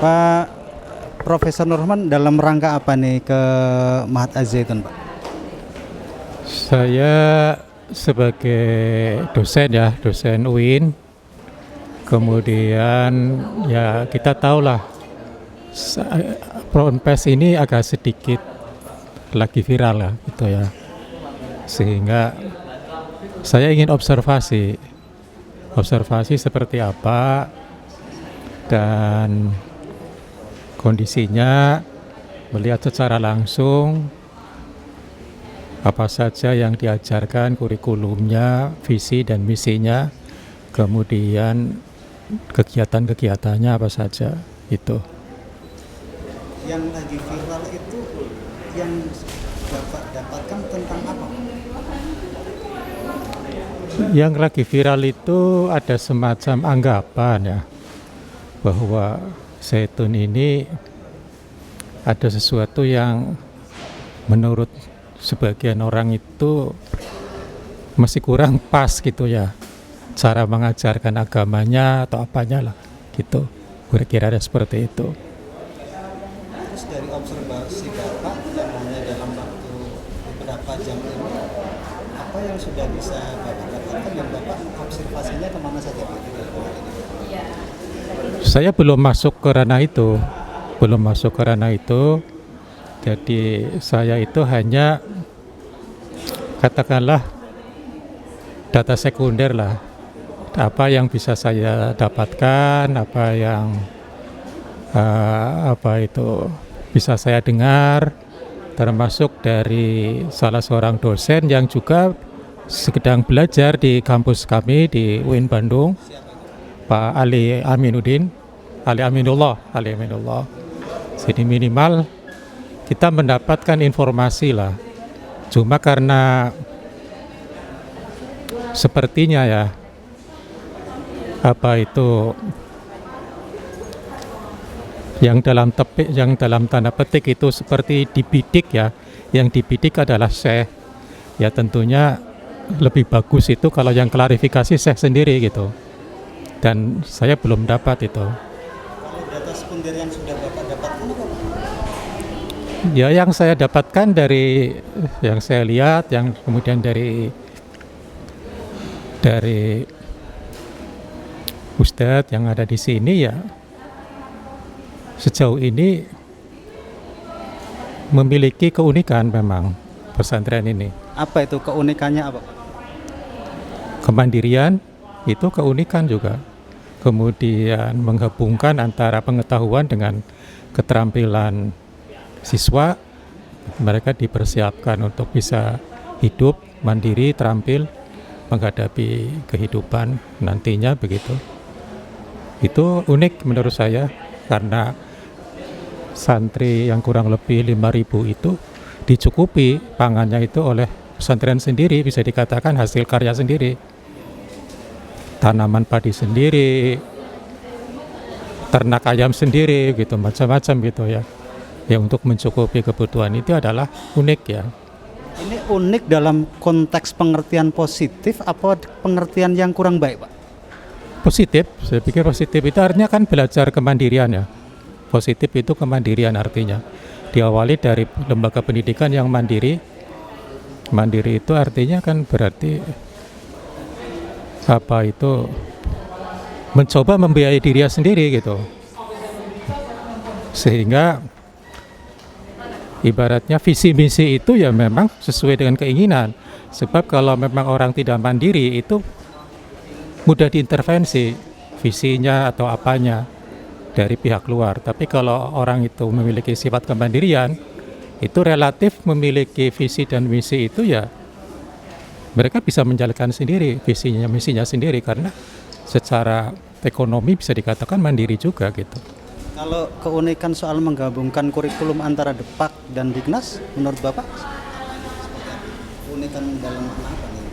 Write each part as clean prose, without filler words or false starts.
Pak Profesor Nurrahman dalam rangka apa nih ke Mahat Az-Zaitun, Pak? Saya sebagai dosen ya, dosen UIN, kemudian ya kita tahulah Pronpes ini agak sedikit lagi viral ya, gitu ya. Sehingga saya ingin observasi seperti apa dan kondisinya, melihat secara langsung apa saja yang diajarkan, kurikulumnya, visi dan misinya, kemudian kegiatan-kegiatannya apa saja itu. Yang lagi viral itu yang Bapak dapatkan tentang apa? Yang lagi viral itu ada semacam anggapan ya, bahwa Zaitun ini ada sesuatu yang menurut sebagian orang itu masih kurang pas gitu ya, cara mengajarkan agamanya atau apanya lah gitu, kira-kira ada seperti itu. Terus dari observasi Bapak yang hanya dalam waktu beberapa jam ini, apa yang sudah bisa Bapak dapatkan dan Bapak observasinya kemana saja, Pak? Saya belum masuk ke ranah itu, jadi saya itu hanya katakanlah data sekunder lah, apa yang bisa saya dapatkan, apa yang bisa saya dengar, termasuk dari salah seorang dosen yang juga sedang belajar di kampus kami di UIN Bandung, Pak Ali Aminullah. Jadi minimal kita mendapatkan informasi lah. Cuma karena sepertinya ya, yang dalam tanda petik itu seperti dibidik ya. Yang dibidik adalah syekh. Ya tentunya lebih bagus itu kalau yang klarifikasi syekh sendiri gitu. Dan saya belum dapat itu. Kalau data sekunder yang sudah Bapak dapatkan apa, Pak? Ya yang saya dapatkan dari yang saya lihat, yang kemudian dari Ustadz yang ada di sini ya, sejauh ini memiliki keunikan memang pesantren ini. Apa itu keunikannya apa, Pak? Kemandirian itu keunikan juga. Kemudian menggabungkan antara pengetahuan dengan keterampilan siswa, mereka dipersiapkan untuk bisa hidup mandiri, terampil menghadapi kehidupan nantinya begitu. Itu unik menurut saya karena santri yang kurang lebih 5.000 itu dicukupi pangannya itu oleh pesantren sendiri, bisa dikatakan hasil karya sendiri. Tanaman padi sendiri, ternak ayam sendiri gitu, macam-macam gitu ya. Ya untuk mencukupi kebutuhan itu adalah unik ya. Ini unik dalam konteks pengertian positif apa pengertian yang kurang baik, Pak? Positif, saya pikir positif itu artinya kan belajar kemandirian ya. Positif itu kemandirian artinya. Diawali dari lembaga pendidikan yang mandiri. Mandiri itu artinya kan berarti mencoba membiayai diri sendiri gitu. Sehingga ibaratnya visi misi itu ya memang sesuai dengan keinginan. Sebab kalau memang orang tidak mandiri itu mudah diintervensi visinya atau apanya dari pihak luar. Tapi kalau orang itu memiliki sifat kemandirian, itu relatif memiliki visi dan misi itu ya mereka bisa menjalankan sendiri visinya, misinya sendiri karena secara ekonomi bisa dikatakan mandiri juga gitu. Kalau keunikan soal menggabungkan kurikulum antara Depak dan Dignas, menurut Bapak, keunikan dalam mana apa nih?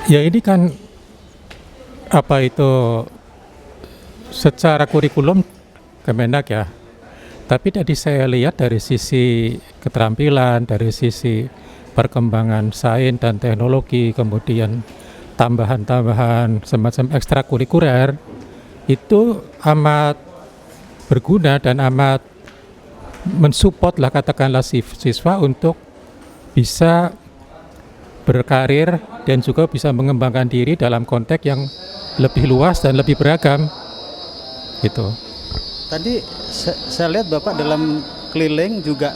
Ya ini kan secara kurikulum Kemenak ya. Tapi tadi saya lihat dari sisi keterampilan, dari sisi perkembangan sains dan teknologi, kemudian tambahan-tambahan semacam ekstrakurikuler itu amat berguna dan amat mensupport lah katakanlah siswa untuk bisa berkarir dan juga bisa mengembangkan diri dalam konteks yang lebih luas dan lebih beragam gitu. Tadi saya lihat Bapak dalam keliling juga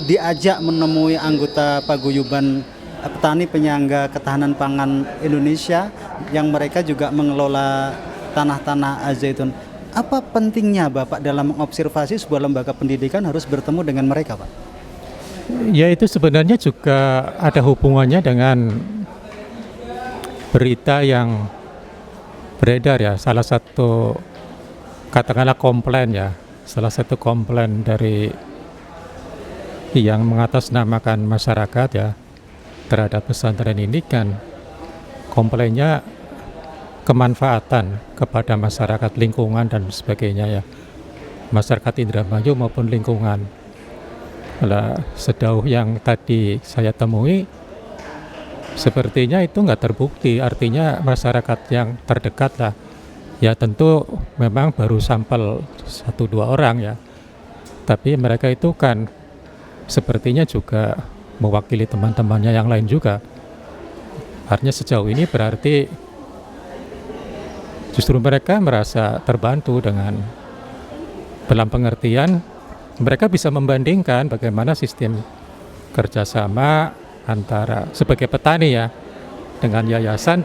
diajak menemui anggota paguyuban petani penyangga ketahanan pangan Indonesia yang mereka juga mengelola tanah-tanah zaitun. Apa pentingnya Bapak dalam mengobservasi sebuah lembaga pendidikan harus bertemu dengan mereka, Pak? Ya itu sebenarnya juga ada hubungannya dengan berita yang beredar ya. Salah satu katakanlah komplain ya. Salah satu komplain dari yang mengatasnamakan masyarakat ya terhadap pesantren ini kan komplainnya kemanfaatan kepada masyarakat lingkungan dan sebagainya ya, masyarakat Indramayu maupun lingkungan. Nah, sejauh yang tadi saya temui sepertinya itu nggak terbukti, artinya masyarakat yang terdekat lah ya tentu memang baru sampel 1-2 orang ya, tapi mereka itu kan sepertinya juga mewakili teman-temannya yang lain juga. Artinya sejauh ini berarti justru mereka merasa terbantu dengan dalam pengertian mereka bisa membandingkan bagaimana sistem kerjasama antara sebagai petani ya dengan yayasan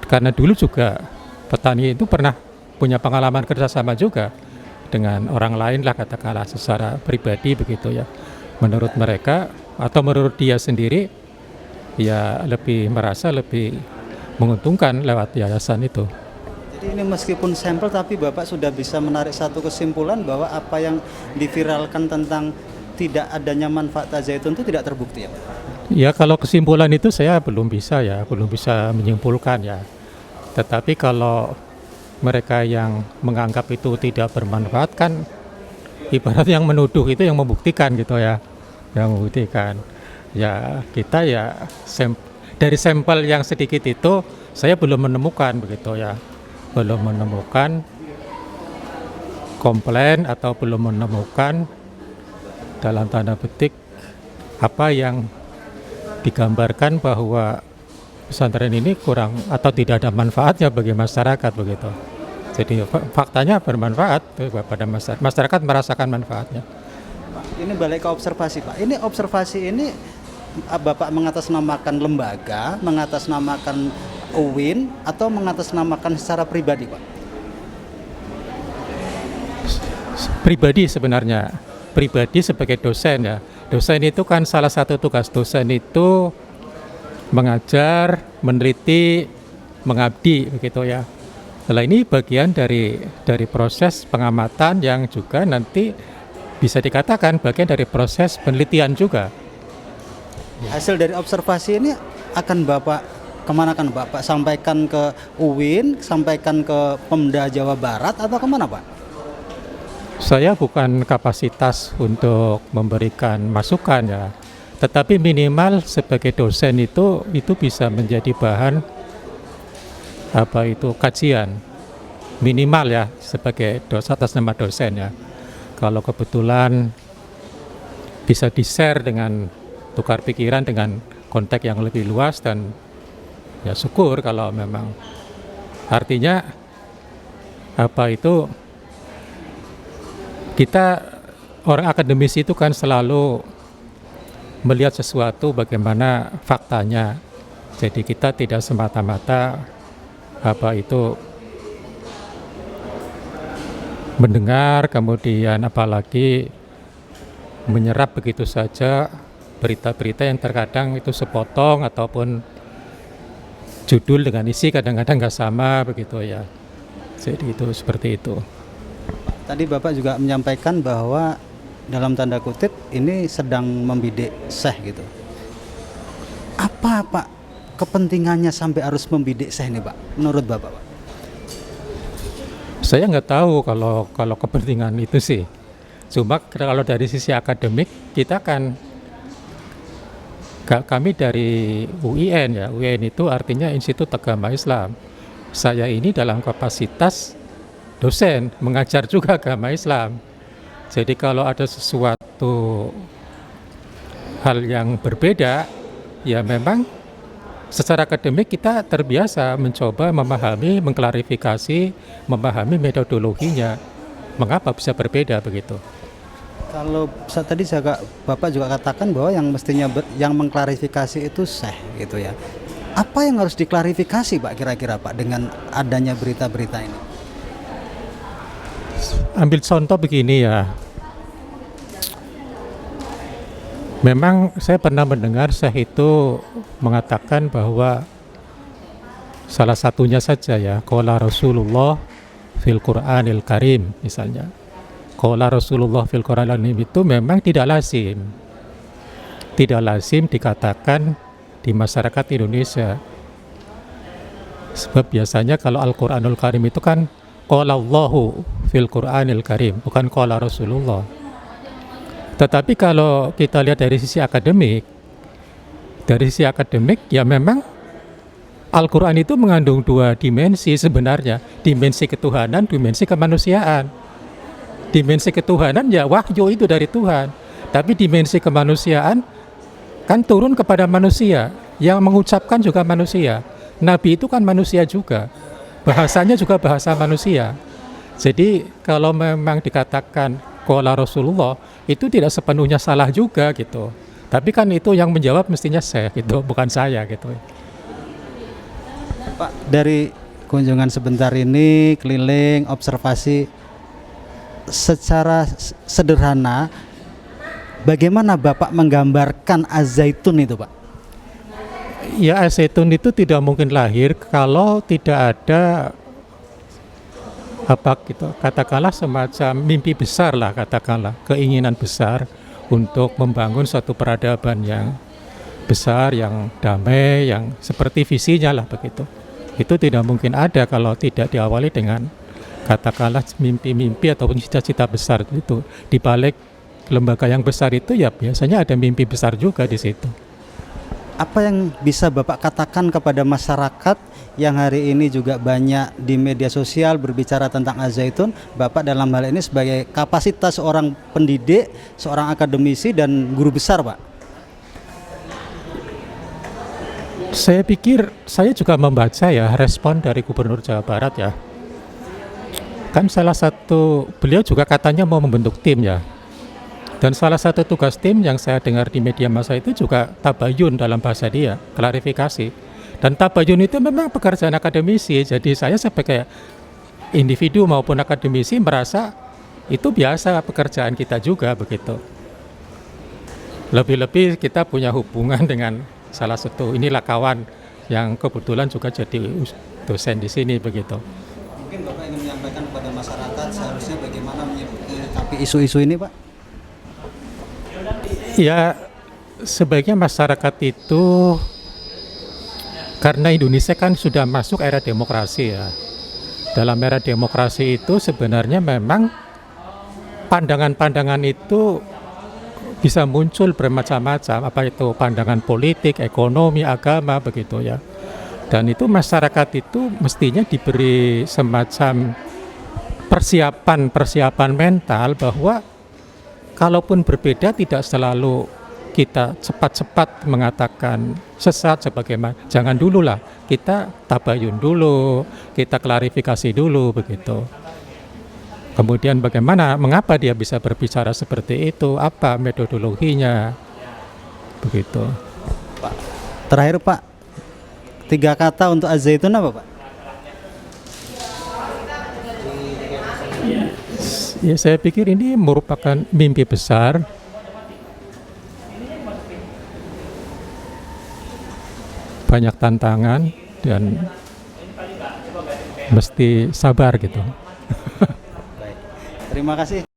karena dulu juga petani itu pernah punya pengalaman kerjasama juga dengan orang lain lah katakanlah secara pribadi begitu ya. Menurut mereka atau menurut dia sendiri ya merasa lebih menguntungkan lewat yayasan itu. Jadi ini meskipun sampel tapi Bapak sudah bisa menarik satu kesimpulan bahwa apa yang diviralkan tentang tidak adanya manfaat zaitun itu tidak terbukti ya Pak? Ya kalau kesimpulan itu saya belum bisa menyimpulkan ya. Tetapi kalau mereka yang menganggap itu tidak bermanfaat kan ibarat yang menuduh itu yang membuktikan gitu ya. Yang membuktikan. Ya kita ya dari sampel yang sedikit itu saya belum menemukan begitu ya. Belum menemukan komplain atau belum menemukan dalam tanda petik apa yang digambarkan bahwa pesantren ini kurang atau tidak ada manfaatnya bagi masyarakat begitu. Jadi faktanya bermanfaat pada masyarakat merasakan manfaatnya. Ini balik ke observasi Pak. Ini observasi ini Bapak mengatasnamakan lembaga, mengatasnamakan UIN atau mengatasnamakan secara pribadi Pak? Pribadi sebenarnya. Pribadi sebagai dosen ya. Dosen itu kan salah satu tugas dosen itu mengajar, meneliti, mengabdi begitu ya. Setelah ini bagian dari proses pengamatan yang juga nanti bisa dikatakan bagian dari proses penelitian juga. Hasil dari observasi ini akan Bapak kemana kan Bapak? Sampaikan ke UIN, sampaikan ke Pemda Jawa Barat atau kemana Pak? Saya bukan kapasitas untuk memberikan masukan ya, tetapi minimal sebagai dosen itu bisa menjadi bahan kajian minimal ya sebagai atas nama dosen ya. Kalau kebetulan bisa di-share dengan tukar pikiran dengan konteks yang lebih luas dan ya syukur kalau memang artinya kita orang akademis itu kan selalu melihat sesuatu bagaimana faktanya. Jadi kita tidak semata-mata mendengar kemudian apalagi menyerap begitu saja berita-berita yang terkadang itu sepotong ataupun judul dengan isi kadang-kadang nggak sama begitu ya. Jadi itu seperti itu. Tadi Bapak juga menyampaikan bahwa dalam tanda kutip ini sedang membidik syekh gitu. Apa Pak kepentingannya sampai harus membidik syekh ini Pak? Menurut Bapak Pak? Saya nggak tahu kalau kepentingan itu sih. Cuma kalau dari sisi akademik kita kan kami dari UIN ya. UIN itu artinya Institut Agama Islam. saya ini dalam kapasitas dosen, mengajar juga agama Islam. Jadi kalau ada sesuatu hal yang berbeda, ya memang secara akademik kita terbiasa mencoba memahami, mengklarifikasi, memahami metodologinya. Mengapa bisa berbeda begitu? Kalau tadi Bapak juga katakan bahwa yang mestinya yang mengklarifikasi itu syekh gitu ya. Apa yang harus diklarifikasi Pak kira-kira Pak dengan adanya berita-berita ini? Ambil contoh begini ya. Memang saya pernah mendengar syekh itu mengatakan bahwa salah satunya saja ya, qala Rasulullah fil Qur'anil Karim misalnya. Qala Rasulullah fil Qur'anil Karim itu memang tidak lazim. Tidak lazim dikatakan di masyarakat Indonesia. Sebab biasanya kalau Al-Qur'anul Karim itu kan qala Allahu fil Qur'anil Karim, bukan qala Rasulullah. Tetapi kalau kita lihat dari sisi akademik ya memang Al-Quran itu mengandung dua dimensi sebenarnya, dimensi ketuhanan, dimensi kemanusiaan. Dimensi ketuhanan ya wahyu itu dari Tuhan, tapi dimensi kemanusiaan kan turun kepada manusia, yang mengucapkan juga manusia. Nabi itu kan manusia juga, bahasanya juga bahasa manusia. Jadi kalau memang dikatakan qala Rasulullah, itu tidak sepenuhnya salah juga gitu. Tapi kan itu yang menjawab mestinya syekh gitu, bukan saya gitu. Pak, dari kunjungan sebentar ini keliling observasi secara sederhana, bagaimana Bapak menggambarkan Az-Zaitun itu Pak? Ya, Az-Zaitun itu tidak mungkin lahir kalau tidak ada katakanlah semacam mimpi besar lah, katakanlah keinginan besar untuk membangun suatu peradaban yang besar, yang damai, yang seperti visinya lah begitu. Itu tidak mungkin ada kalau tidak diawali dengan katakanlah mimpi-mimpi ataupun cita-cita besar itu. Di balik lembaga yang besar itu ya biasanya ada mimpi besar juga di situ. Apa yang bisa Bapak katakan kepada masyarakat yang hari ini juga banyak di media sosial berbicara tentang Az-Zaitun, Bapak dalam hal ini sebagai kapasitas seorang pendidik, seorang akademisi dan guru besar Pak? Saya pikir saya juga membaca ya respon dari Gubernur Jawa Barat ya. Kan salah satu, beliau juga katanya mau membentuk tim ya. Dan salah satu tugas tim yang saya dengar di media massa itu juga tabayun dalam bahasa dia, klarifikasi. Dan tabayun itu memang pekerjaan akademisi, jadi saya sebagai individu maupun akademisi merasa itu biasa pekerjaan kita juga begitu. Lebih-lebih kita punya hubungan dengan salah satu, inilah kawan yang kebetulan juga jadi dosen di sini begitu. Mungkin Bapak ingin menyampaikan kepada masyarakat seharusnya bagaimana menyikapi isu-isu ini Pak? Ya, sebaiknya masyarakat itu, karena Indonesia kan sudah masuk era demokrasi ya. Dalam era demokrasi itu sebenarnya memang pandangan-pandangan itu bisa muncul bermacam-macam, apa itu pandangan politik, ekonomi, agama begitu ya. Dan itu masyarakat itu mestinya diberi semacam persiapan mental bahwa kalaupun berbeda tidak selalu kita cepat-cepat mengatakan sesat sebagaimana. Jangan dulu lah, kita tabayun dulu, kita klarifikasi dulu begitu. Kemudian bagaimana, mengapa dia bisa berbicara seperti itu, apa metodologinya, begitu. Pak, terakhir Pak, 3 kata untuk Az-Zaitun apa Pak? Ya, saya pikir ini merupakan mimpi besar. Banyak tantangan dan mesti sabar gitu. Baik. Terima kasih.